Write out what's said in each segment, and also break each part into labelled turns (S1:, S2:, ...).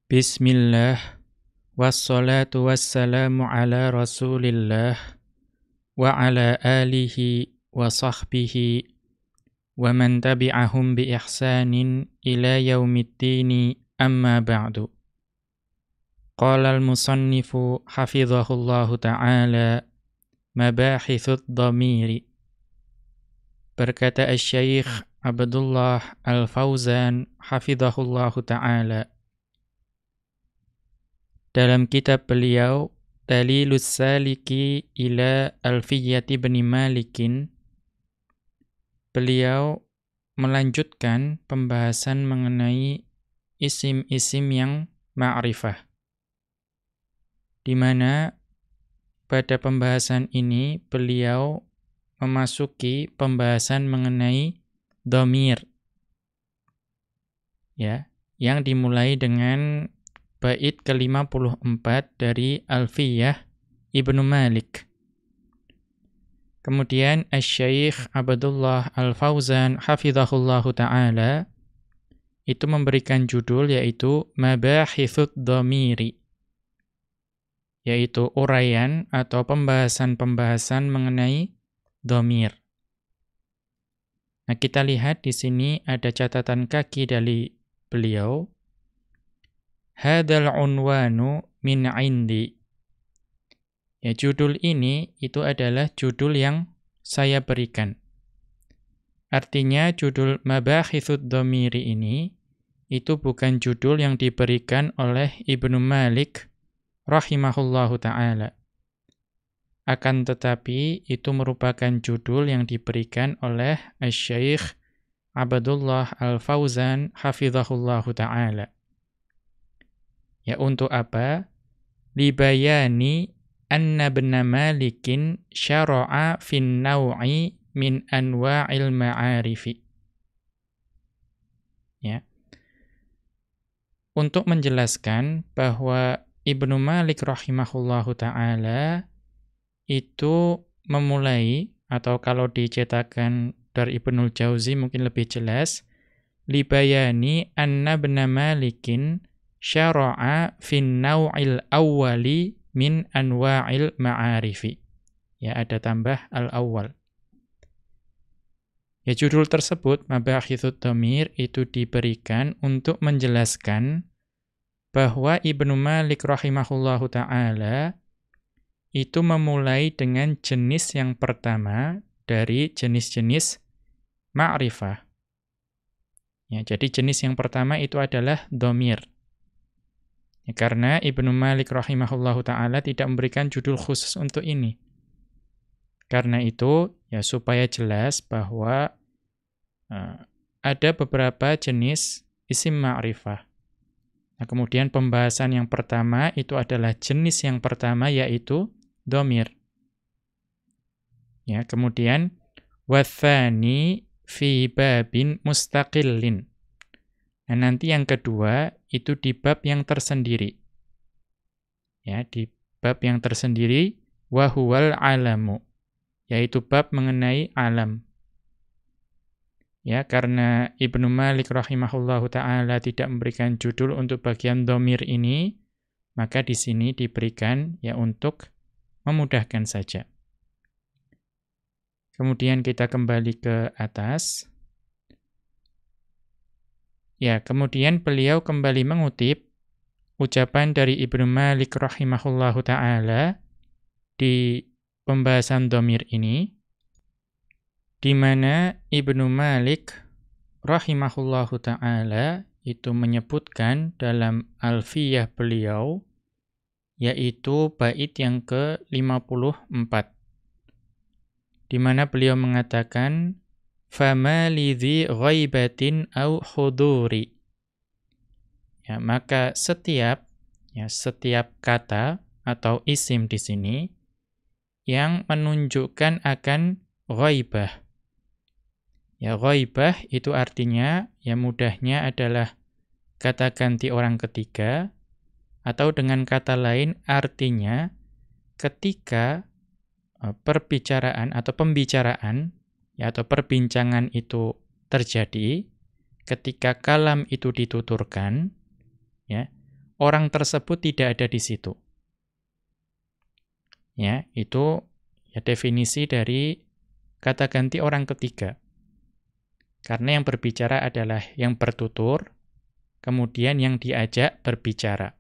S1: Bismillah, wassalatu wassalamu ala rasulillah, wa ala alihi wa sahbihi, wa man tabi'ahum bi ihsanin ila yaumiddini amma ba'du. Qala al-musannifu hafizahullahu ta'ala, mabahithud dhamiri. Berkata Asy-Syaikh Abdullah Al-Fauzan hafizahullahu ta'ala, dalam kitab beliau Dalilus Saliki ila Alfiyyati bin Malikin, beliau melanjutkan pembahasan mengenai isim-isim yang ma'rifah, di mana pada pembahasan ini beliau memasuki pembahasan mengenai dhamir, ya, yang dimulai dengan bait ke-54 dari Alfiyah Ibnu Malik. Kemudian Asy-Syaikh Abdullah Al-Fauzan hafizahullahu ta'ala itu memberikan judul yaitu Mabahithud Dhamiri, yaitu uraian atau pembahasan-pembahasan mengenai dhamir. Nah, kita lihat di sini ada catatan kaki dari beliau. Hadzal unwanu min 'indi. Ya, judul ini itu adalah judul yang saya berikan. Artinya judul Mabahithud Dhamiri ini itu bukan judul yang diberikan oleh Ibnu Malik rahimahullahu ta'ala. Akan tetapi itu merupakan judul yang diberikan oleh Asy-Syaikh Abdullah Al-Fauzan hafizahullahu ta'ala. Ya, untuk apa? Libayani anna ibna Malikin syara'a fin naw'i min anwa'il ma'arifi. Ya. Untuk menjelaskan bahwa Ibnu Malik rahimahullahu ta'ala itu memulai, atau kalau dicetakan dari Ibnul Jauzi mungkin lebih jelas, libayani anna ibna Malikin syara'a fin naw'il awwali min anwa'il ma'arifi. Ya, ada tambah al-awwal. Ya, judul tersebut Mabahithud Dhamir itu diberikan untuk menjelaskan bahwa Ibnu Malik rahimahullahu ta'ala itu memulai dengan jenis yang pertama dari jenis-jenis ma'rifah. Ya, jadi jenis yang pertama itu adalah dhamir. Ya, karena Ibnu Malik rahimahullahu ta'ala tidak memberikan judul khusus untuk ini. Karena itu, ya supaya jelas bahwa ada beberapa jenis isim ma'rifah. Nah, kemudian pembahasan yang pertama itu adalah jenis yang pertama yaitu dhamir. Ya, kemudian wathani fi babin mustaqillin. Nah, nanti yang kedua itu di bab yang tersendiri. Ya, di bab yang tersendiri wa huwal alamu, yaitu bab mengenai alam. Ya, karena Ibnu Malik rahimahullahu ta'ala tidak memberikan judul untuk bagian dhamir ini, maka di sini diberikan ya untuk memudahkan saja. Kemudian kita kembali ke atas. Ya, kemudian beliau kembali mengutip ucapan dari Ibnu Malik rahimahullahu ta'ala di pembahasan dhamir ini, di mana Ibnu Malik rahimahullahu ta'ala itu menyebutkan dalam Alfiyah beliau, yaitu bait yang ke-54, di mana beliau mengatakan fama lidhi ghaibatin au huduri. Ya, maka setiap kata atau isim di sini yang menunjukkan akan ghaibah. Ya, ghaibah itu artinya ya mudahnya adalah kata ganti orang ketiga, atau dengan kata lain artinya ketika perbicaraan atau pembicaraan ya, atau perbincangan itu terjadi, ketika kalam itu dituturkan, ya, orang tersebut tidak ada di situ. Ya, itu ya definisi dari kata ganti orang ketiga. Karena yang berbicara adalah yang bertutur, kemudian yang diajak berbicara.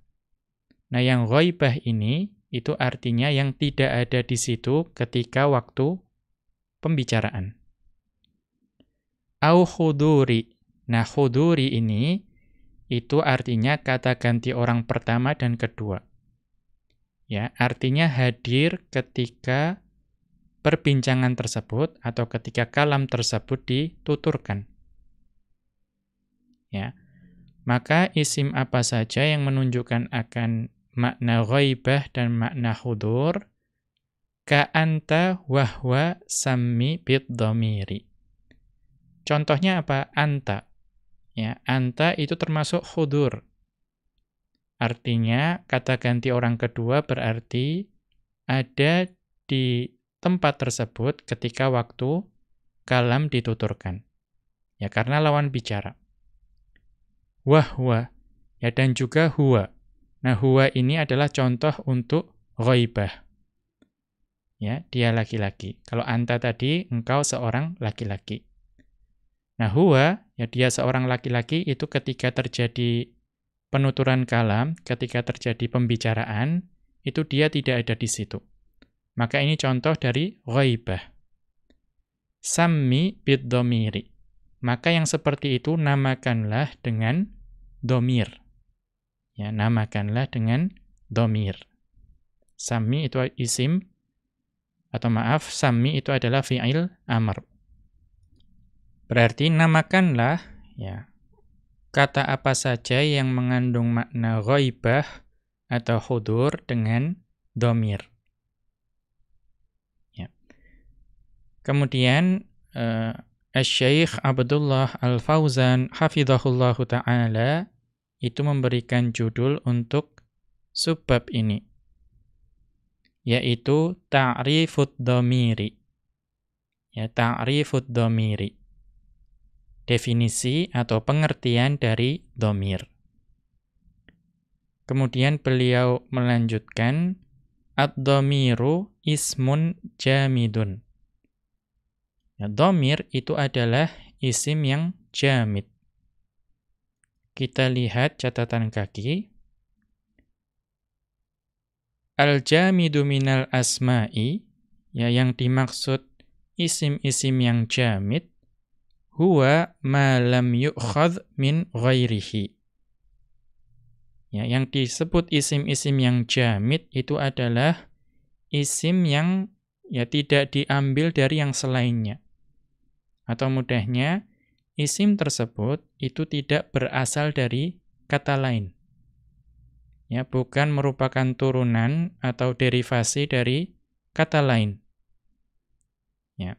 S1: Nah, yang ghaibah ini itu artinya yang tidak ada di situ ketika waktu pembicaraan. Au khuduri. Nah, khuduri ini itu artinya kata ganti orang pertama dan kedua. Ya, artinya hadir ketika perbincangan tersebut atau ketika kalam tersebut dituturkan. Ya. Maka isim apa saja yang menunjukkan akan makna ghaibah dan makna hudur, ka anta wahwa sammi bid dhamiri. Contohnya apa? Anta. Ya, anta itu termasuk hudur. Artinya kata ganti orang kedua berarti ada di tempat tersebut ketika waktu kalam dituturkan. Ya, karena lawan bicara. Wahwa, ya, dan juga huwa. Nah, huwa ini adalah contoh untuk ghaibah. Ya, dia laki-laki. Kalau anta tadi, engkau seorang laki-laki. Nah, huwa, ya, dia seorang laki-laki itu ketika terjadi penuturan kalam, ketika terjadi pembicaraan, itu dia tidak ada di situ. Maka ini contoh dari ghaibah. Sammi bid dhamiri. Maka yang seperti itu namakanlah dengan dhamir. Ya, namakanlah dengan dhamir. Sammi itu isim, atau maaf, sammi itu adalah fi'il amr. Berarti namakanlah, ya, kata apa saja yang mengandung makna ghaibah atau hudur dengan dhamir. Ya. Kemudian Asy-Syaikh Abdullah Al-Fauzan hafizahullahu ta'ala itu memberikan judul untuk subbab ini, yaitu ta'rifud dhamiri. Ya, ta'rifud dhamiri. Definisi atau pengertian dari dhamir. Kemudian beliau melanjutkan, ad-dhamiru ismun jamidun. Ya, dhamir itu adalah isim yang jamid. Kita lihat catatan kaki. Al-jamidu minal asma'i, ya, yang dimaksud isim-isim yang jamid, huwa ma lam yu'khadh min ghairihi. Ya, yang disebut isim-isim yang jamid itu adalah isim yang ya tidak diambil dari yang selainnya. Atau mudahnya, isim tersebut itu tidak berasal dari kata lain. Ya, bukan merupakan turunan atau derivasi dari kata lain. Ya.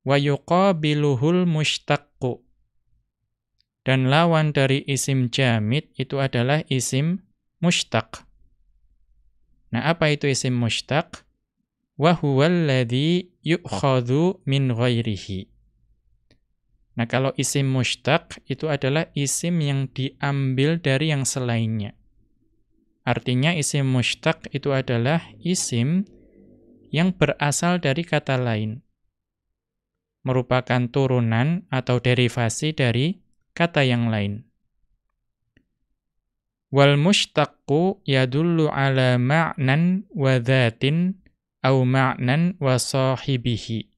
S1: Wa yuqabiluhul mushtaqqu. Dan lawan dari isim jamid itu adalah isim mushtaq. Nah, apa itu isim mushtaq? Wa huwal ladzi yu'khadhu min ghairihi. Nah, kalau isim mushtaq itu adalah isim yang diambil dari yang selainnya. Artinya isim mushtaq itu adalah isim yang berasal dari kata lain. Merupakan turunan atau derivasi dari kata yang lain. Wal mushtaqqu yadullu ala ma'nan wa dhatin au ma'nan wa sahibihi.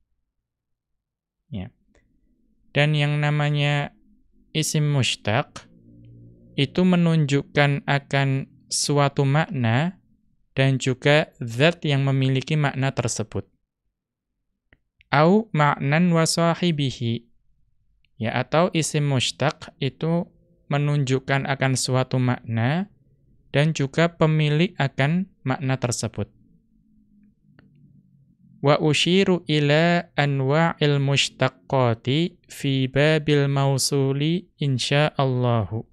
S1: Ya. Dan yang namanya isim mushtaq itu menunjukkan akan suatu makna dan juga zat yang memiliki makna tersebut. Au ma'nan wa sahibihi. Ya, atau isim mushtaq itu menunjukkan akan suatu makna dan juga pemilik akan makna tersebut. Wa usyiru ila anwa'il mushtaqqati fi babil mausuli insyaallahu.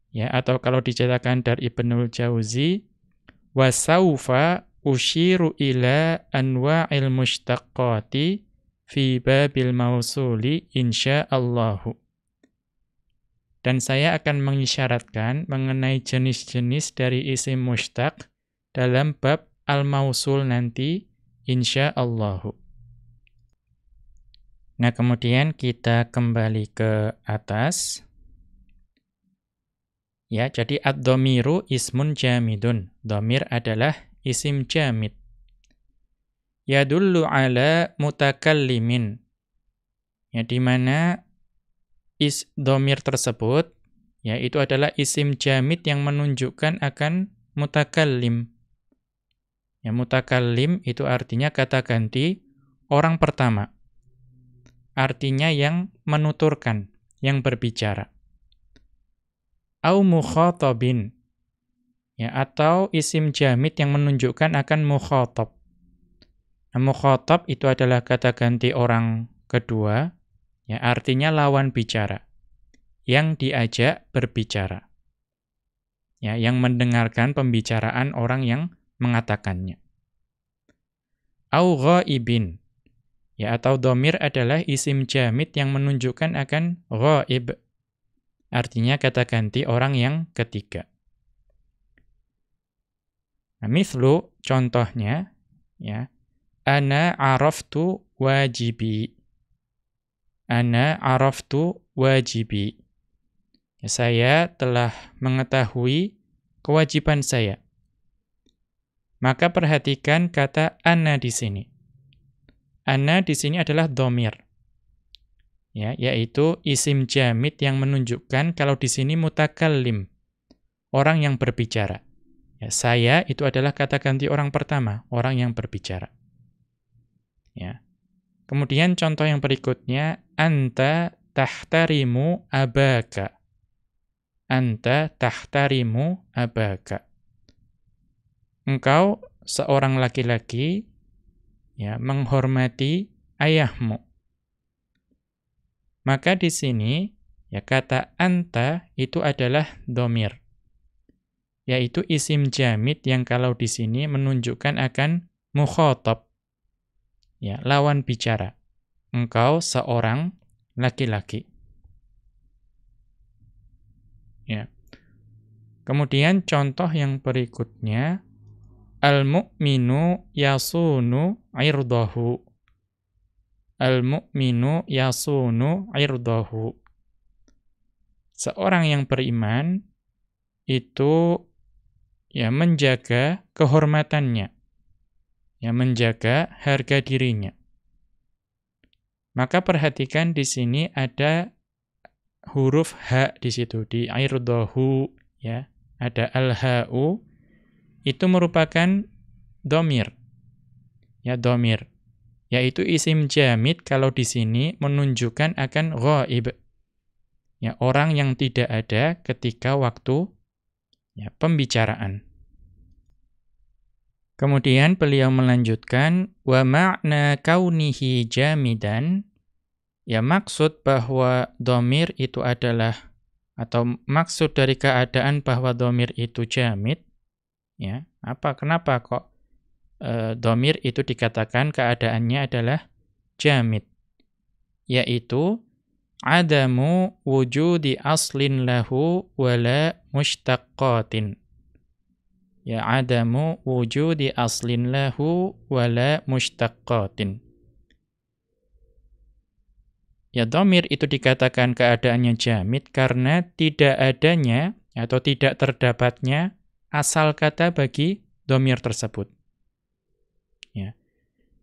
S1: Ya, atau kalau diceritakan dari Ibnul Jauzi, wa saufa usyiru ila anwa'il mushtaqqati fi babil mausuli insyaallahu. Dan saya akan mengisyaratkan mengenai jenis-jenis dari isim mushtaq dalam bab al-mausul nanti, insyaallah. Nah, kemudian kita kembali ke atas. Ya, jadi ad-dhamiru ismun jamidun. Dhamir adalah isim jamid. Yadullu ala mutakallimin. Ya, di mana dhamir tersebut, ya, itu adalah isim jamid yang menunjukkan akan mutakallim. Ya, mutakallim itu artinya kata ganti orang pertama. Artinya yang menuturkan, yang berbicara. Au mukhatabin. Ya, atau isim jamid yang menunjukkan akan mukhatab. Nah, mukhatab itu adalah kata ganti orang kedua, ya, artinya lawan bicara, yang diajak berbicara. Ya, yang mendengarkan pembicaraan orang yang mengatakannya. Au ghaibin. Ya, atau dhamir adalah isim jamid yang menunjukkan akan ghaib. Artinya kata ganti orang yang ketiga. Nah, mithlu, contohnya, ya, ana araftu wajibi. Ana araftu wajibi. Ya, saya telah mengetahui kewajiban saya. Maka perhatikan kata ana di sini. Ana di sini adalah dhamir. Ya, yaitu isim jamid yang menunjukkan kalau di sini mutakallim, orang yang berbicara. Ya, saya itu adalah kata ganti orang pertama, orang yang berbicara. Ya. Kemudian contoh yang berikutnya, anta tahtarimu abaka. Anta tahtarimu abaka. Engkau seorang laki-laki, ya, menghormati ayahmu. Maka di sini, ya, kata anta itu adalah dhamir, yaitu isim jamid yang kalau di sini menunjukkan akan mukhatab, ya, lawan bicara. Engkau seorang laki-laki. Ya. Kemudian contoh yang berikutnya, al-mu'minu yasunu irdahu. Al-mu'minu yasunu irdahu. Seorang yang beriman itu, ya, menjaga kehormatannya. Ya, menjaga harga dirinya. Maka perhatikan di sini ada huruf ha di situ, di irdahu, ya. Ada al-ha'u, itu merupakan dhamir. Ya, dhamir. Yaitu isim jamid kalau di sini menunjukkan akan ghaib. Ya, orang yang tidak ada ketika waktu, ya, pembicaraan. Kemudian beliau melanjutkan, wa ma'na kaunihi jamidan. Ya, maksud bahwa dhamir itu adalah, atau maksud dari keadaan bahwa dhamir itu jamid, ya, kenapa kok dhamir itu dikatakan keadaannya adalah jamid, yaitu adamu wujudi aslin lahu wala mushtaqqatin. Ya, adamu wujudi aslin lahu wala mushtaqqatin. Ya, dhamir itu dikatakan keadaannya jamid karena tidak adanya atau tidak terdapatnya asal kata bagi dhamir tersebut. Ya.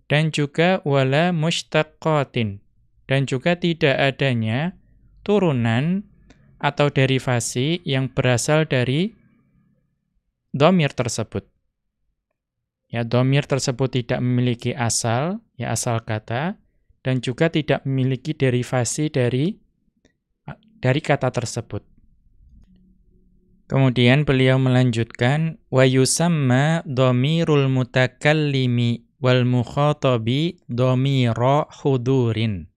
S1: Dan juga wala mushtaqqatin, dan juga tidak adanya turunan atau derivasi yang berasal dari dhamir tersebut. Ya, dhamir tersebut tidak memiliki asal, ya, asal kata, dan juga tidak memiliki derivasi dari kata tersebut. Kemudian beliau melanjutkan, wa yusamma dhamirul mutakallimi wal mukhatabi dhamira hudurin.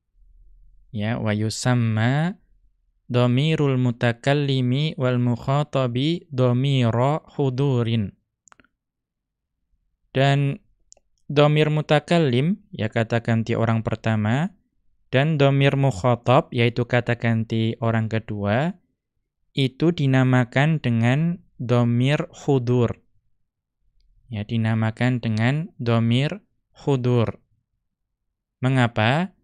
S1: Ya, wa yusamma dhamirul mutakallimi wal mukhatabi dhamira hudurin. Dan dhamir mutakallim, ya, kata ganti orang pertama, dan dhamir mukhatab, yaitu kata ganti orang kedua, itu dinamakan dengan dhamir hudur. Ya, dinamakan dengan dhamir hudur. Mengapa?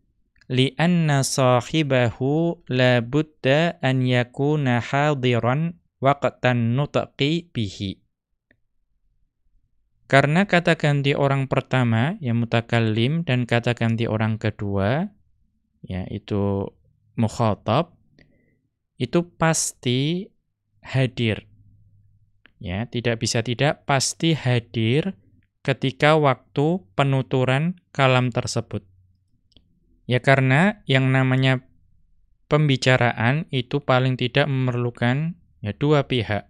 S1: Li'anna sahibahu la budda an yakuna hadiran waqtan nutqi bihi. Karena kata ganti orang pertama, yang mutakallim, dan kata ganti orang kedua, yaitu mukhatab, itu pasti hadir. Ya, tidak bisa tidak, pasti hadir ketika waktu penuturan kalam tersebut. Ya karena yang namanya pembicaraan itu paling tidak memerlukan dua pihak.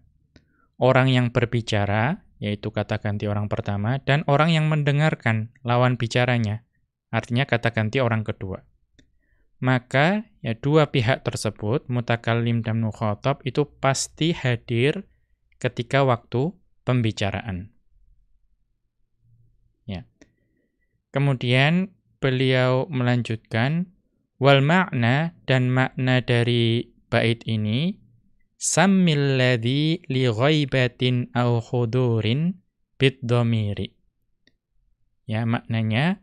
S1: Orang yang berbicara, yaitu kata ganti orang pertama, dan orang yang mendengarkan lawan bicaranya, artinya kata ganti orang kedua. Maka dua pihak tersebut, mutakallim dan mukhatab, itu pasti hadir ketika waktu pembicaraan. Ya. Kemudian beliau melanjutkan, wal makna, dan makna dari bait ini, sammil ladzi li ghaibatin aw hudurin bid dhamiri. Ya, maknanya,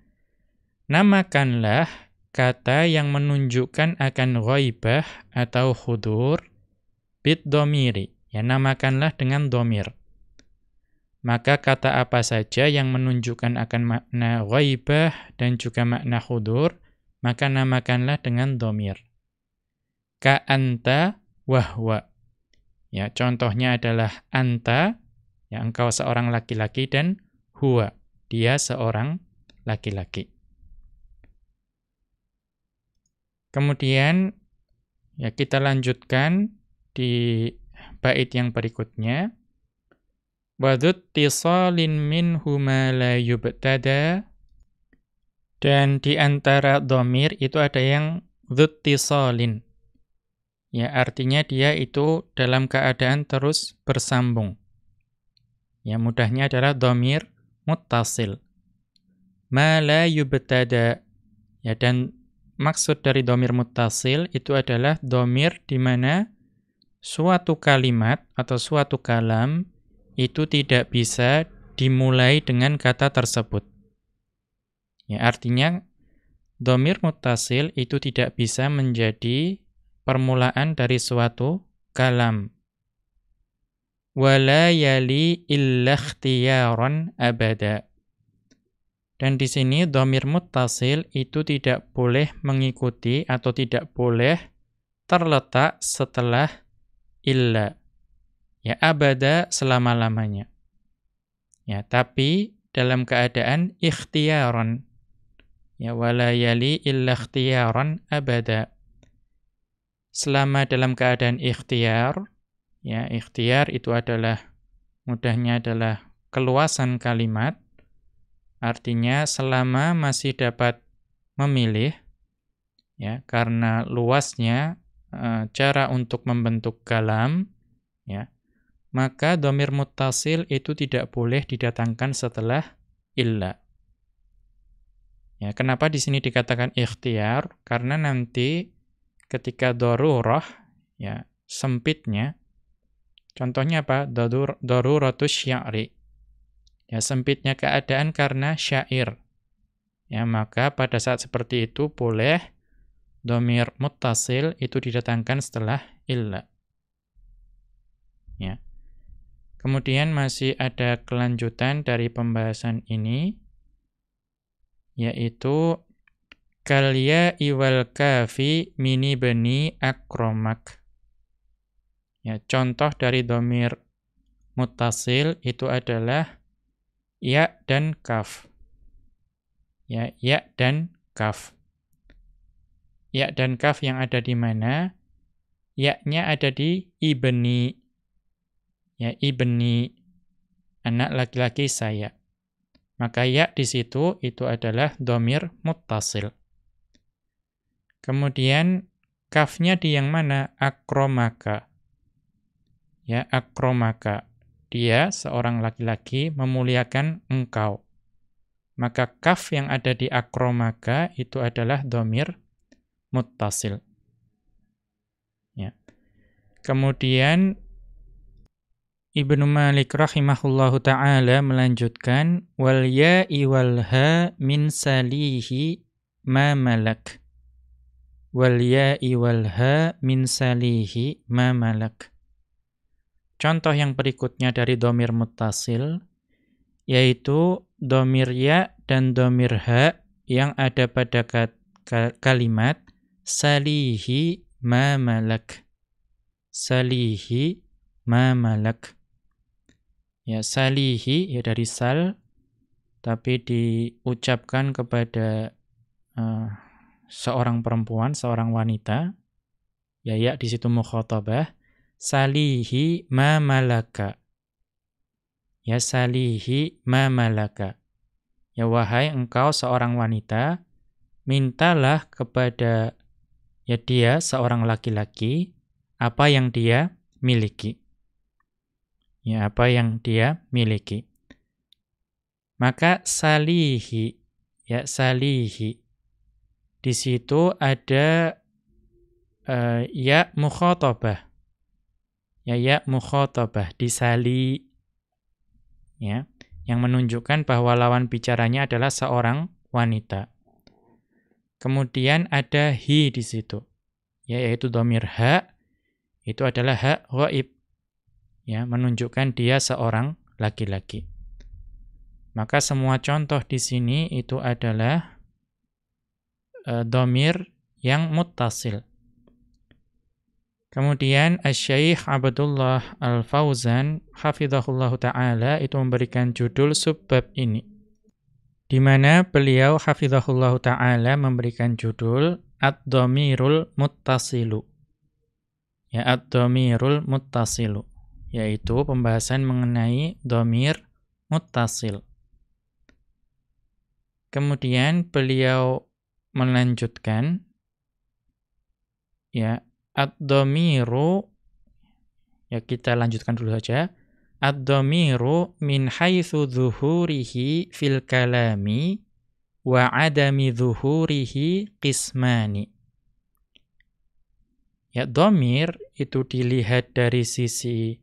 S1: namakanlah kata yang menunjukkan akan ghaibah atau hudur bid dhamiri. Ya, namakanlah dengan dhamir. Maka kata apa saja yang menunjukkan akan makna ghaibah dan juga makna hudur, maka namakanlah dengan dhamir. Ka anta wahwa. Ya, contohnya adalah anta, ya engkau seorang laki-laki, dan huwa, dia seorang laki-laki. Kemudian kita lanjutkan di bait yang berikutnya. Wadut tisalin minhuma la yubtada, dan di antara dhamir itu ada yang dzut tisalin. Ya, artinya dia itu dalam keadaan terus bersambung. Ya, mudahnya adalah dhamir muttasil. Ma la yubtada. Ya, dan maksud dari dhamir muttasil itu adalah dhamir di mana suatu kalimat atau suatu kalam itu tidak bisa dimulai dengan kata tersebut. Ya, artinya dhamir muttasil itu tidak bisa menjadi permulaan dari suatu kalam. Wala yali illa ikhtiyaran abada. Dan di sini dhamir muttasil itu tidak boleh mengikuti atau tidak boleh terletak setelah illa. Ya, abada selama-lamanya. Ya, tapi dalam keadaan ikhtiyaran. Ya, wala yali illa ikhtiyaran abada. Selama dalam keadaan ikhtiyar, ya, ikhtiyar itu adalah, mudahnya adalah keluasan kalimat, artinya selama masih dapat memilih, ya, karena luasnya cara untuk membentuk kalam, ya, maka dhamir muttasil itu tidak boleh didatangkan setelah illa. Ya, kenapa di sini dikatakan ikhtiyar? Karena nanti ketika darurah, ya, sempitnya, contohnya apa? Daruratus sya'ri. Ya, sempitnya keadaan karena syair. Ya, maka pada saat seperti itu boleh dhamir muttasil itu didatangkan setelah illa. Ya. Kemudian masih ada kelanjutan dari pembahasan ini, yaitu kalya iwal kafi mini bani akromak. Ya, contoh dari dhamir muttasil itu adalah ya dan kaf. Ya, ya dan kaf. Ya dan kaf yang ada di mana? Ya-nya ada di ibni. Ya, ibni, anak laki-laki saya. Maka ya di situ itu adalah dhamir muttasil. Kemudian kafnya di yang mana? Akromaka. Ya, akromaka. Dia seorang laki-laki memuliakan engkau. Maka kaf yang ada di akromaka itu adalah dhamir muttasil. Ya. Kemudian Ibnu Malik rahimahullahu ta'ala melanjutkan, wal ya'i wal ha min salihi ma malak. Wal ya'i wal ha min salihi ma malak. Contoh yang berikutnya dari dhamir muttasil, yaitu dhamir ya dan dhamir ha yang ada pada kalimat salihi ma malak. Salihi ma malak. Ya, salihi ya dari sal, tapi diucapkan kepada seorang perempuan, seorang wanita. Ya di situ mukhatabah. Salihi ma malaka. Ya, salihi ma malaka. Ya, wahai engkau seorang wanita, mintalah kepada ya dia seorang laki-laki apa yang dia miliki. Ya, apa yang dia miliki. Maka salihi, ya salihi. Di situ ada ya mukhatabah. Ya mukhatabah disali. Ya, yang menunjukkan bahwa lawan bicaranya adalah seorang wanita. Kemudian ada hi di situ. Ya, yaitu dhamir ha, itu adalah ha ghaib. Ya, menunjukkan dia seorang laki-laki. Maka semua contoh di sini itu adalah dhamir yang muttasil. Kemudian Asy-Syaikh Abdullah Al-Fauzan hafizahullahu taala itu memberikan judul subbab ini, di mana beliau hafizahullahu taala memberikan judul ad-dhamirul muttasilu. Ya, ad-dhamirul muttasilu, yaitu pembahasan mengenai dhamir muttasil. Kemudian beliau melanjutkan, ya, ad-dhamiru, ya kita lanjutkan dulu saja. Ad-dhamiru min haitsu dzuhurihi fil kalami wa adami dzuhurihi qismani. Ya, dhamir itu dilihat dari sisi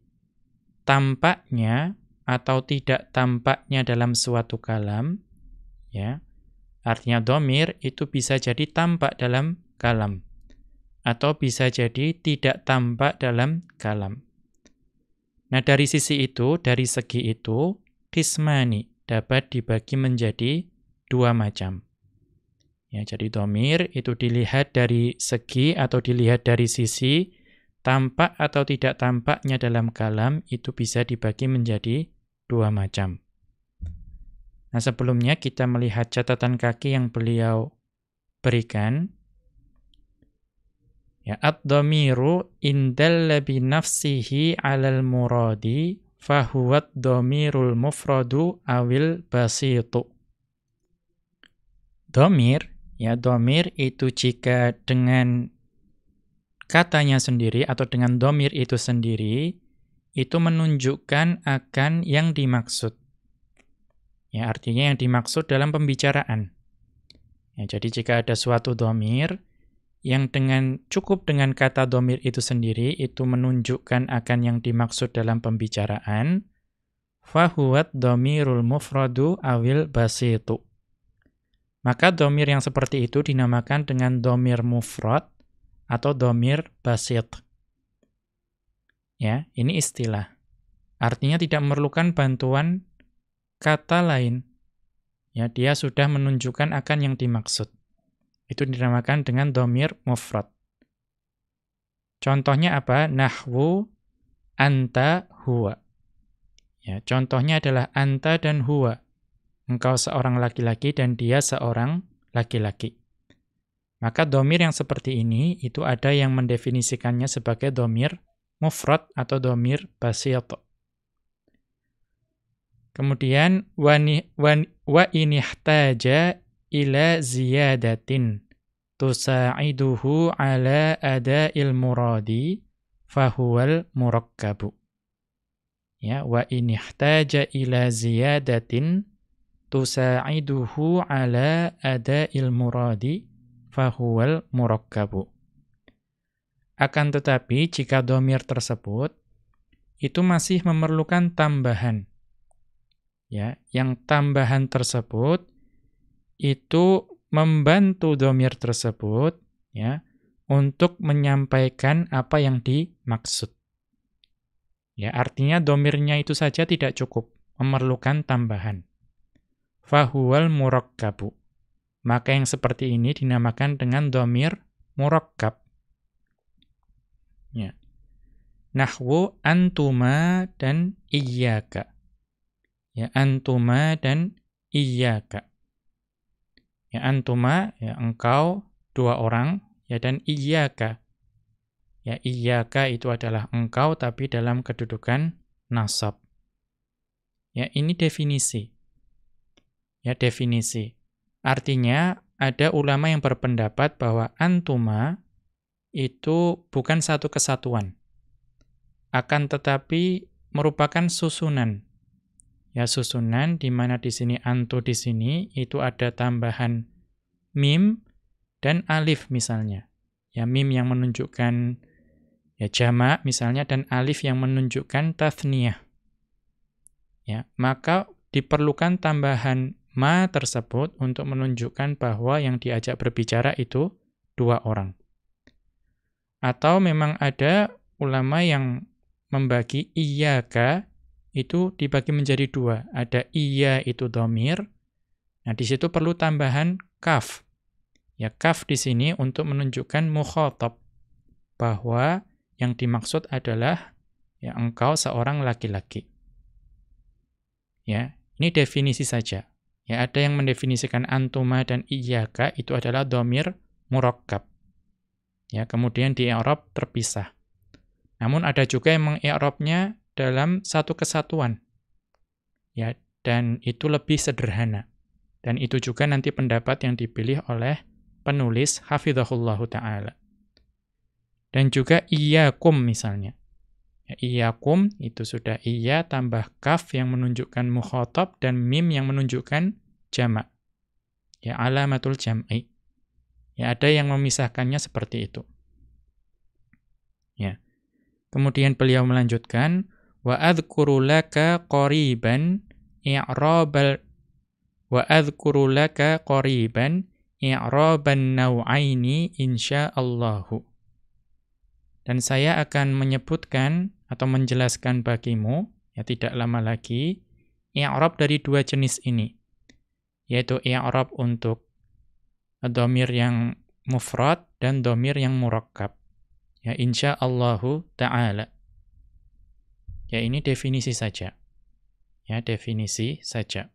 S1: tampaknya atau tidak tampaknya dalam suatu kalam, ya. Artinya dhamir itu bisa jadi tampak dalam kalam atau bisa jadi tidak tampak dalam kalam. Nah, dari sisi itu, dari segi itu, qismani dapat dibagi menjadi dua macam. Ya, jadi dhamir itu dilihat dari segi atau dilihat dari sisi tampak atau tidak tampaknya dalam kalam, itu bisa dibagi menjadi dua macam. Nah, sebelumnya kita melihat catatan kaki yang beliau berikan. Ya, ad-dhamiru indalla bi nafsihi 'alal muradi fahuwa ad-dhamirul mufradu awil basitu. Dhamir, ya dhamir itu jika dengan katanya sendiri atau dengan dhamir itu sendiri, itu menunjukkan akan yang dimaksud. Ya, artinya yang dimaksud dalam pembicaraan. Ya, jadi jika ada suatu dhamir yang cukup dengan kata dhamir itu sendiri, itu menunjukkan akan yang dimaksud dalam pembicaraan, fahuwat dhamirul mufradu awil basitu. Maka dhamir yang seperti itu dinamakan dengan dhamir mufrad atau dhamir basit. Ya, ini istilah. Artinya tidak memerlukan bantuan kata lain. Ya, dia sudah menunjukkan akan yang dimaksud. Itu dinamakan dengan dhamir mufrad. Contohnya apa? Nahwu anta huwa. Ya, contohnya adalah anta dan huwa. Engkau seorang laki-laki dan dia seorang laki-laki. Maka dhamir yang seperti ini itu ada yang mendefinisikannya sebagai dhamir mufrad atau dhamir basit. Kemudian wa inihtaja ila ziyadatin tusa'iduhu ala ada'il muradi fahuwal murakkabu. Ya, wa inihtaja ila ziyadatin tusa'iduhu ala ada'il muradi fahuwal murakkabu. Akan tetapi jika dhamir tersebut itu masih memerlukan tambahan, ya, yang tambahan tersebut itu membantu dhamir tersebut, ya, untuk menyampaikan apa yang dimaksud. Ya, artinya dhamirnya itu saja tidak cukup, memerlukan tambahan. Fahuwal murakkabu. Maka yang seperti ini dinamakan dengan dhamir murakkab. Ya. Nahwu antuma dan iyyaka. Ya, antuma dan iyyaka. Ya, antuma, ya, engkau, dua orang, ya, dan iyyaka. Ya, iyyaka itu adalah engkau tapi dalam kedudukan nasab. Ya, ini definisi. Ya, definisi. Artinya ada ulama yang berpendapat bahwa antuma itu bukan satu kesatuan. Akan tetapi merupakan susunan. Ya, susunan di mana di sini antu di sini itu ada tambahan mim dan alif misalnya. Ya, mim yang menunjukkan ya jamak misalnya dan alif yang menunjukkan tathniyah. Ya, maka diperlukan tambahan ma tersebut untuk menunjukkan bahwa yang diajak berbicara itu dua orang. Atau memang ada ulama yang membagi iyyaka itu dibagi menjadi dua. Ada iya itu dhamir. Nah, di situ perlu tambahan kaf. Ya, kaf di sini untuk menunjukkan mukhatab, bahwa yang dimaksud adalah ya engkau seorang laki-laki. Ya, ini definisi saja. Ya, ada yang mendefinisikan antuma dan iyyaka itu adalah dhamir murakkab. Ya, kemudian di i'rab terpisah. Namun ada juga yang mengi'rabnya dalam satu kesatuan. Ya, dan itu lebih sederhana. Dan itu juga nanti pendapat yang dipilih oleh penulis hafizahullahu ta'ala. Dan juga iyyakum misalnya. Ya, iyyakum itu sudah iya tambah kaf yang menunjukkan mukhatab dan mim yang menunjukkan jamak. Ya, alamatul jam'i. Ya, ada yang memisahkannya seperti itu. Ya. Kemudian beliau melanjutkan wa adzkuru laka qariban i'rabal wa adzkuru laka qariban i'raban nau'aini insyaallahu. Dan saya akan menyebutkan atau menjelaskan bagimu, ya tidak lama lagi, i'rab dari dua jenis ini, yaitu i'rab untuk dhamir yang mufrad dan dhamir yang murakkab. Ya, insyaallahu ta'ala. Ya, ini definisi saja. Ya, definisi saja.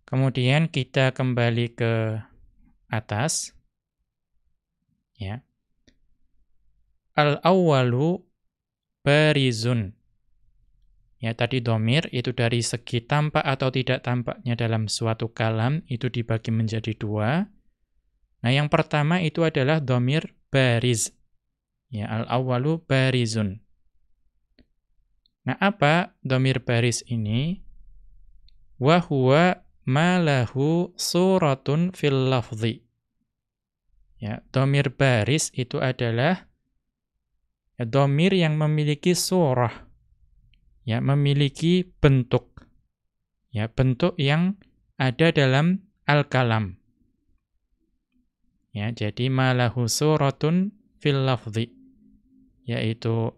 S1: Kemudian kita kembali ke atas. Ya. Al-awwalu barizun. Ya, tadi dhamir itu dari segi tampak atau tidak tampaknya dalam suatu kalam itu dibagi menjadi dua. Nah, yang pertama itu adalah dhamir bariz. Ya, al-awwalu barizun. Nah, apa dhamir bariz ini? Wa huwa ma lahu suratun fil lafzi. Ya, dhamir bariz itu adalah ya, dhamir yang memiliki surah. Ya, memiliki bentuk. Ya, bentuk yang ada dalam al-kalam. Ya, jadi ma lahu suratun fil lafzi. Yaitu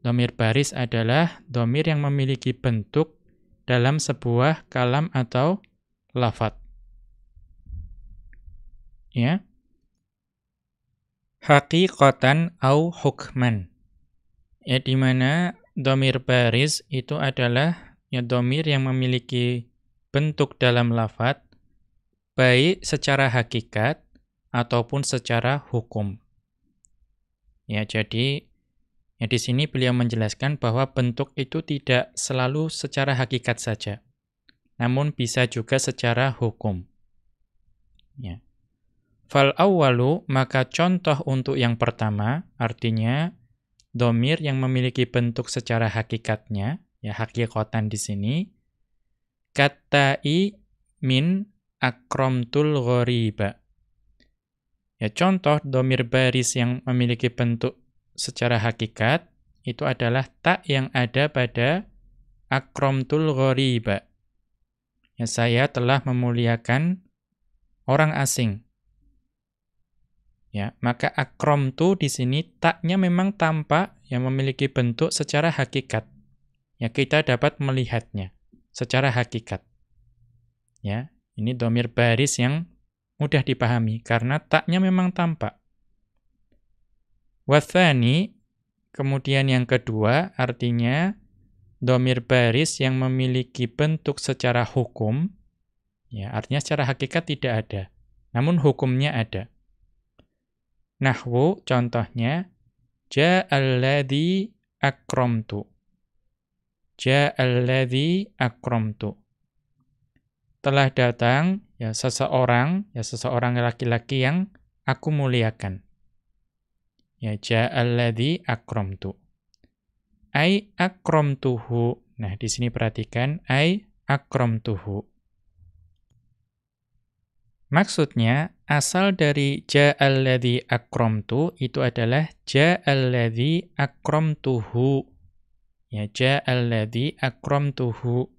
S1: dhamir bariz adalah dhamir yang memiliki bentuk dalam sebuah kalam atau lafadz. Ya. Haqiqatan au hukman. Ya, di mana dhamir bariz itu adalah ya dhamir yang memiliki bentuk dalam lafadz baik secara hakikat ataupun secara hukum. Ya, jadi ya di sini beliau menjelaskan bahwa bentuk itu tidak selalu secara hakikat saja, namun bisa juga secara hukum. Ya. Fal awwalu, maka contoh untuk yang pertama, artinya dhamir yang memiliki bentuk secara hakikatnya, ya hakikatan di sini, katai min akramtul ghoriba. Ya, contoh dhamir baris yang memiliki bentuk secara hakikat itu adalah ta yang ada pada akramtul ghoriba. Ya, saya telah memuliakan orang asing. Ya, maka akramtu di sini taknya memang tampak yang memiliki bentuk secara hakikat. Ya, kita dapat melihatnya secara hakikat. Ya, ini dhamir baris yang mudah dipahami karena taknya memang tampak. Wathani, kemudian yang kedua artinya dhamir baris yang memiliki bentuk secara hukum, ya, artinya secara hakikat tidak ada, namun hukumnya ada. Nahwu contohnya ja'alladzi akramtu. Ja'alladzi akramtu. Telah datang ya seseorang laki-laki yang aku muliakan. Ya, ja'alladzi akramtu. Ai akramtuhu. Nah, di sini perhatikan ai akramtuhu. Maksudnya, asal dari ja'alladzi akramtu itu adalah ja'alladzi akramtuhu. Ya, ja'alladzi akramtuhu.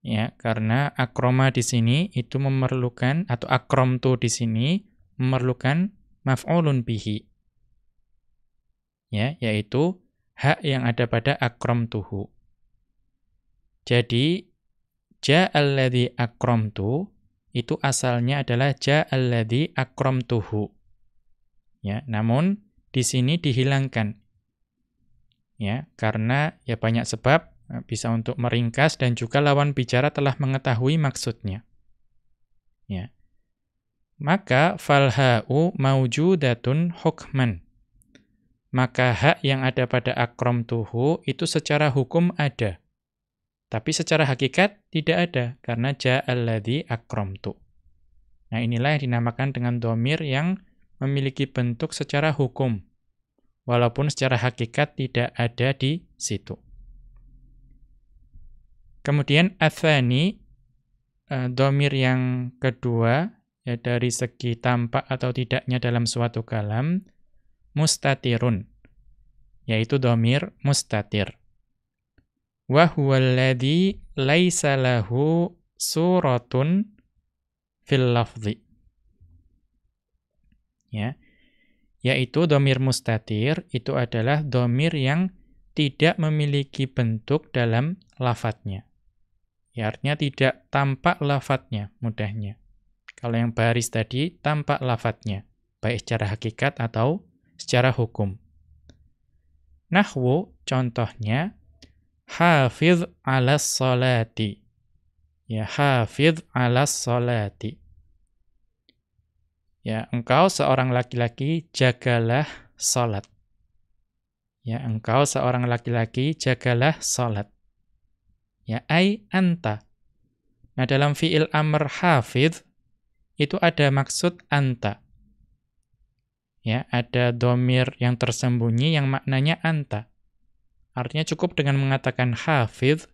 S1: Ya, karena akrama di sini itu memerlukan, atau akramtu di sini memerlukan maf'ulun bihi. Ya, yaitu hak yang ada pada akramtuhu. Jadi, ja'alladzi akramtu itu asalnya adalah ja'alladzi akramtuhu. Ya, namun di sini dihilangkan. Ya, karena ya banyak sebab, bisa untuk meringkas dan juga lawan bicara telah mengetahui maksudnya. Ya. Maka falha'u maujudatun hukman. Maka hak yang ada pada akramtuhu itu secara hukum ada. Tapi secara hakikat tidak ada, karena ja'alladzi akramtu. Nah, inilah yang dinamakan dengan dhamir yang memiliki bentuk secara hukum, walaupun secara hakikat tidak ada di situ. Kemudian atsani, dhamir yang kedua, ya dari segi tampak atau tidaknya dalam suatu kalam, mustatirun, yaitu dhamir mustatir. Wa huwal ladzi laisa lahu suratun fil lafzi. Ya. Yaitu dhamir mustatir itu adalah dhamir yang tidak memiliki bentuk dalam lafadznya. Ya, artinya tidak tampak lafadznya, mudahnya. Kalau yang baris tadi tampak lafadznya, baik secara hakikat atau secara hukum. Nahwu contohnya hafiz 'alas sholati. Ya, hafiz 'alas sholati. Ya, engkau seorang laki-laki jagalah salat. Ya, engkau seorang laki-laki jagalah salat. Ya, ai anta. Nah, dalam fi'il amr hafiz itu ada maksud anta. Ya, ada dhamir yang tersembunyi yang maknanya anta. Artinya cukup dengan mengatakan hafiz,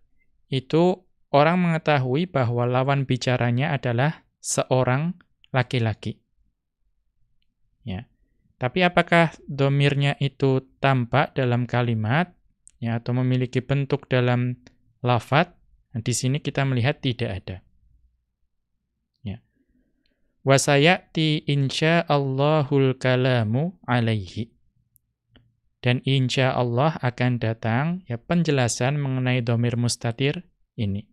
S1: itu orang mengetahui bahwa lawan bicaranya adalah seorang laki-laki. Ya. Tapi apakah dhamirnya itu tampak dalam kalimat, ya, atau memiliki bentuk dalam lafadz? Nah, di sini kita melihat tidak ada. Ya. Wa sayati insya'allahul kalamu alaihi. Dan insyaallah akan datang ya penjelasan mengenai dhamir mustatir ini.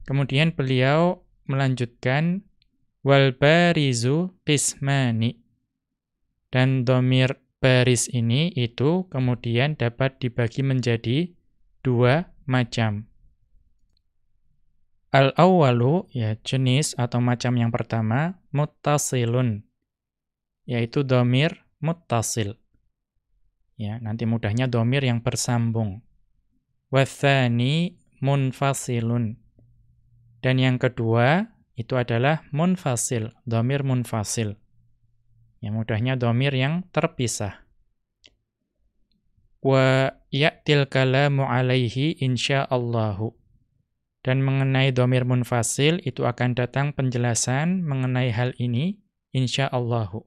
S1: Kemudian beliau melanjutkan wal barizu qismani. Dan dhamir baris ini itu kemudian dapat dibagi menjadi dua macam. Al-awwalu, ya jenis atau macam yang pertama, muttasilun, yaitu dhamir muttasil. Ya, nanti mudahnya dhamir yang bersambung. Watsani munfasilun. Dan yang kedua itu adalah munfasil, dhamir munfasil. Yang mudahnya dhamir yang terpisah. Wa ya'til kalamu alaihi insya'allahu. Dan akan datang ya penjelasan mengenai dhamir mustatir ini. Kemudian beliau melanjutkan wal barizu qismani. Dan dhamir baris ini itu kemudian dapat dibagi menjadi dua macam. Al-awwalu, ya jenis atau macam yang pertama, muttasilun, yaitu dhamir muttasil. Ya, nanti mudahnya dhamir yang bersambung. Watsani munfasilun. Dan yang kedua itu adalah munfasil, dhamir munfasil. Yang mudahnya dhamir yang terpisah. Wa ya'til kalamu alaihi insya'allahu. Dan mengenai dhamir munfasil, itu akan datang penjelasan mengenai hal ini, insyaallahu.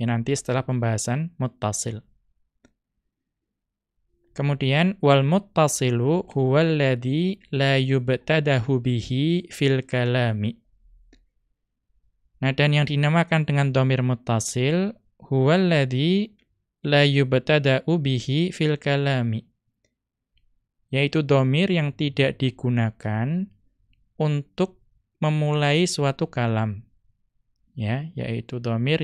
S1: Ya, nanti setelah pembahasan muttasil. Kemudian, wal muttasilu huwal ladzi la yubtadahu bihi fil kalami. Nah, dan yang dinamakan dengan dhamir muttasil, huwal ladzi la yubtada'u bihi fil kalami. Yaitu dhamir yang tidak digunakan untuk memulai suatu kalam. Ya, yaitu dhamir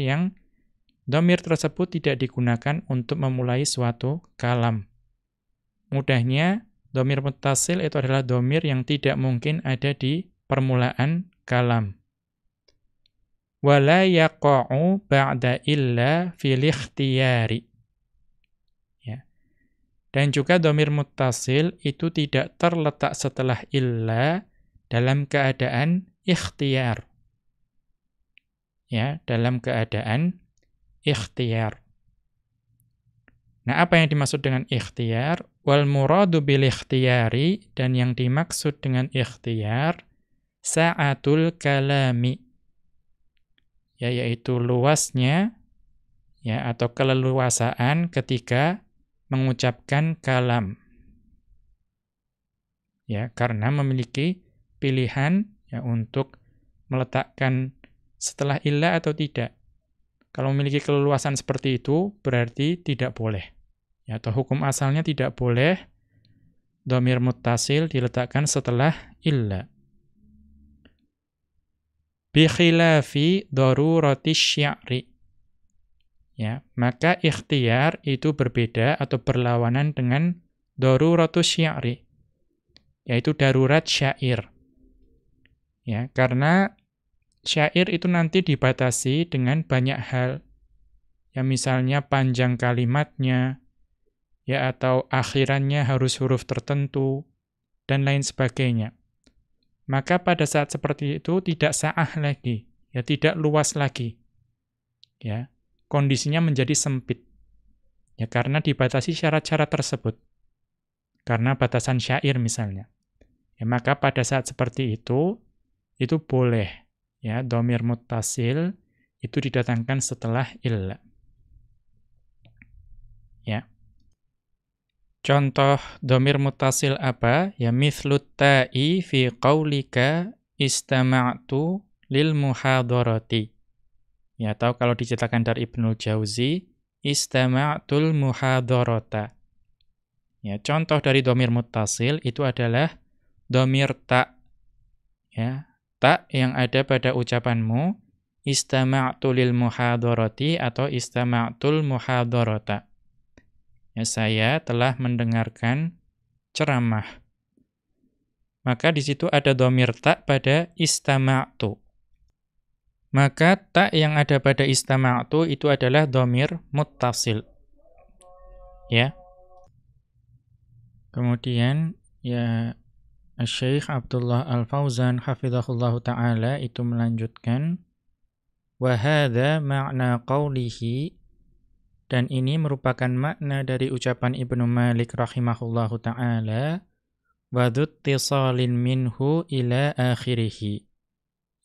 S1: tersebut tidak digunakan untuk memulai suatu kalam. Mudahnya, dhamir muttasil itu adalah dhamir yang tidak mungkin ada di permulaan kalam. Wala yaqa'u ba'da illa fil ikhtiyari. Ya. Dan juga dhamir muttasil itu tidak terletak setelah illa dalam keadaan ikhtiyar. Ya, dalam keadaan ikhtiyar. Nah, apa yang dimaksud dengan ikhtiyar? Wal muradu bil ikhtiyari, dan yang dimaksud dengan ikhtiyar sa'atul kalami. Ya, yaitu luasnya ya atau keleluasaan ketika mengucapkan kalam. Ya, karena memiliki pilihan ya untuk meletakkan setelah illa atau tidak. Kalau memiliki keleluasan seperti itu, berarti tidak boleh. Ya, atau hukum asalnya tidak boleh dhamir muttasil diletakkan setelah illa. Bi khilafi darurati syi'ri. Ya, maka ikhtiyar itu berbeda atau berlawanan dengan daruratus syi'ri, yaitu darurat syair. Ya, karena syair itu nanti dibatasi dengan banyak hal. Ya, misalnya panjang kalimatnya, ya atau akhirannya harus huruf tertentu dan lain sebagainya. Maka pada saat seperti itu tidak sa'ah lagi, ya tidak luas lagi. Ya, kondisinya menjadi sempit. Ya, karena dibatasi syarat-syarat tersebut. Karena batasan syair misalnya. Ya, maka pada saat seperti itu boleh ya dhamir muttasil itu didatangkan setelah illa. Ya. Contoh dhamir muttasil apa? Ya mithlut ta'i fi qaulika istama'tu lil muhadarati. Ya, atau kalau diceritakan dari Ibnul Jauzi, istama'tul muhadarata. Ya, contoh dari dhamir muttasil itu adalah dhamir ta. Ya, ta yang ada pada ucapanmu istama'tu lil muhadarati atau istama'tul muhadarata. Ya, saya telah mendengarkan ceramah. Maka di situ ada dhamir ta pada istama'tu. Maka ta yang ada pada istama'tu itu adalah dhamir muttasil. Ya. Kemudian ya Syekh Abdullah Al-Fauzan hafizahullahu taala itu melanjutkan wa hadza ma'na qawlihi, dan ini merupakan makna dari ucapan Ibnu Malik rahimahullahu ta'ala wa dzuttisalin minhu ila akhirih,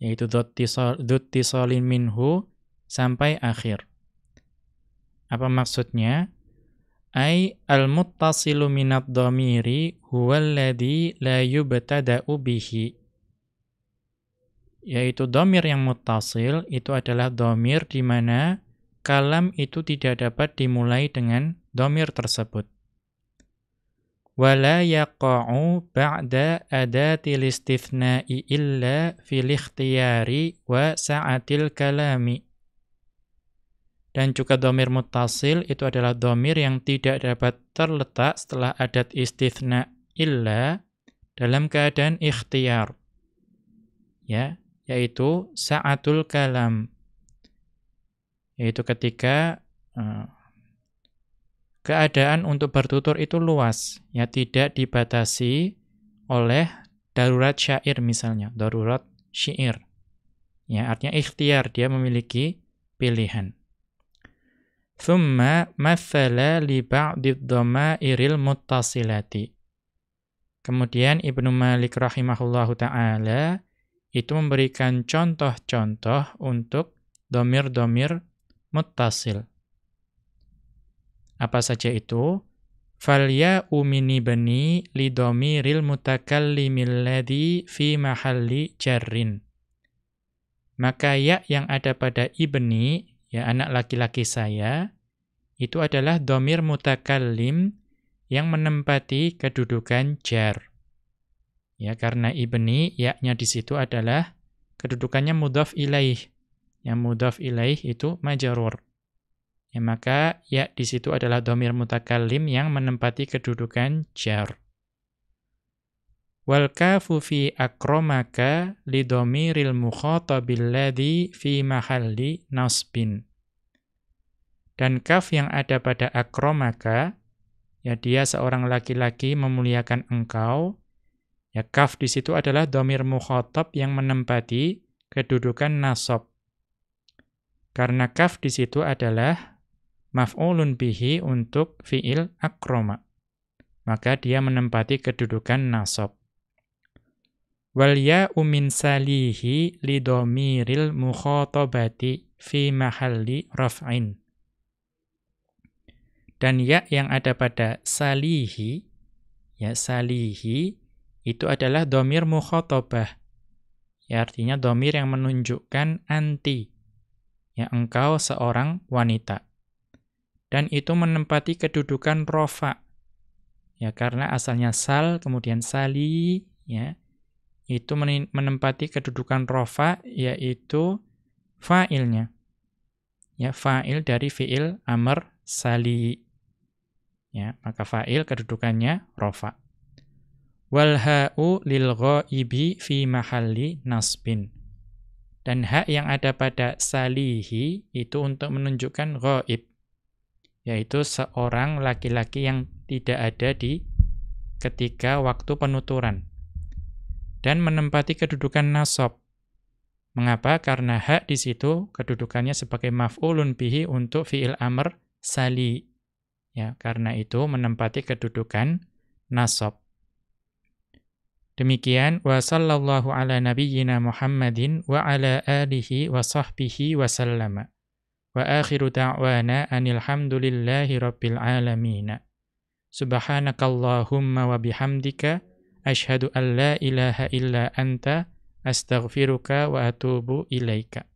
S1: yaitu dzuttisalin minhu sampai akhir. Apa maksudnya? Ai al-muttasilu minad dhamiri huwal ladzi la yubtada'u bihi, yaitu dhamir yang muttasil itu adalah dhamir di mana kalam itu tidak dapat dimulai dengan dhamir tersebut. Wala yaqa'u ba'da adatil istitsna'i illa fil ikhtiyari wa sa'atil kalami. Dan juga dhamir muttasil itu adalah dhamir yang tidak dapat terletak setelah adat istitsna illa dalam keadaan ikhtiyar. Ya, yaitu sa'atul kalam. Yaitu ketika keadaan untuk bertutur itu luas, ya tidak dibatasi oleh darurat syair misalnya, darurat syair. Ya, artinya ikhtiar, dia memiliki pilihan. Thumma mathala li ba'did dhamairil muttasilati. Kemudian Ibnu Malik rahimahullahu ta'ala itu memberikan contoh-contoh untuk dhamir-dhamir muttasil. Apa saja itu? Falya'u min ibni li dhamiril mutakallimil ladzi fi mahalli jarrin. Maka ya yang ada pada ibni, ya anak laki-laki saya, itu adalah dhamir mutakallim yang menempati kedudukan jar. Ya, karena ibni, ya-nya di situ adalah kedudukannya mudhaf ilaih. Yang mudhaf ilaih itu majrur. Ya, maka ya di situ adalah dhamir mutakallim yang menempati kedudukan jar. Wal kafu fi akramaka li dhamiril mukhatabil ladzi fi mahalli nasbin. Dan kaf yang ada pada akramaka, ya dia seorang laki-laki memuliakan engkau, ya kaf di situ adalah dhamir mukhatab yang menempati kedudukan nasab. Karena kaf di situ adalah maf'ulun bihi untuk fi'il akrama. Maka dia menempati kedudukan nasab. Wal ya'u min salihi li dhamiril mukhatabati fi mahalli raf'in. Dan ya yang ada pada salihi, ya salihi, itu adalah dhamir mukhatabah. Ya artinya dhamir yang menunjukkan anti. Ya engkau seorang wanita. Dan itu menempati kedudukan rofa. Ya, karena asalnya sal, kemudian sali, ya. Itu menempati kedudukan rofa, yaitu fa'ilnya. Ya, fa'il dari fi'il amr sali. Ya, maka fa'il kedudukannya rofa. Wal ha'u lil ghaibi fi mahalli nasbin. Dan hak yang ada pada salihi itu untuk menunjukkan ghaib. Yaitu seorang laki-laki yang tidak ada di ketika waktu penuturan. Dan menempati kedudukan nasab. Mengapa? Karena hak di situ kedudukannya sebagai maf'ulun bihi untuk fi'il amr sali. Ya, karena itu menempati kedudukan nasab. Demikian wa sallallahu ala nabiyyina Muhammadin wa ala alihi wa sahbihi wa sallama. Wa akhiru da'wana anil hamdulillahi rabbil alamin. Subhanakallahumma wa bihamdika asyhadu an la ilaha illa anta astaghfiruka wa atubu ilaika.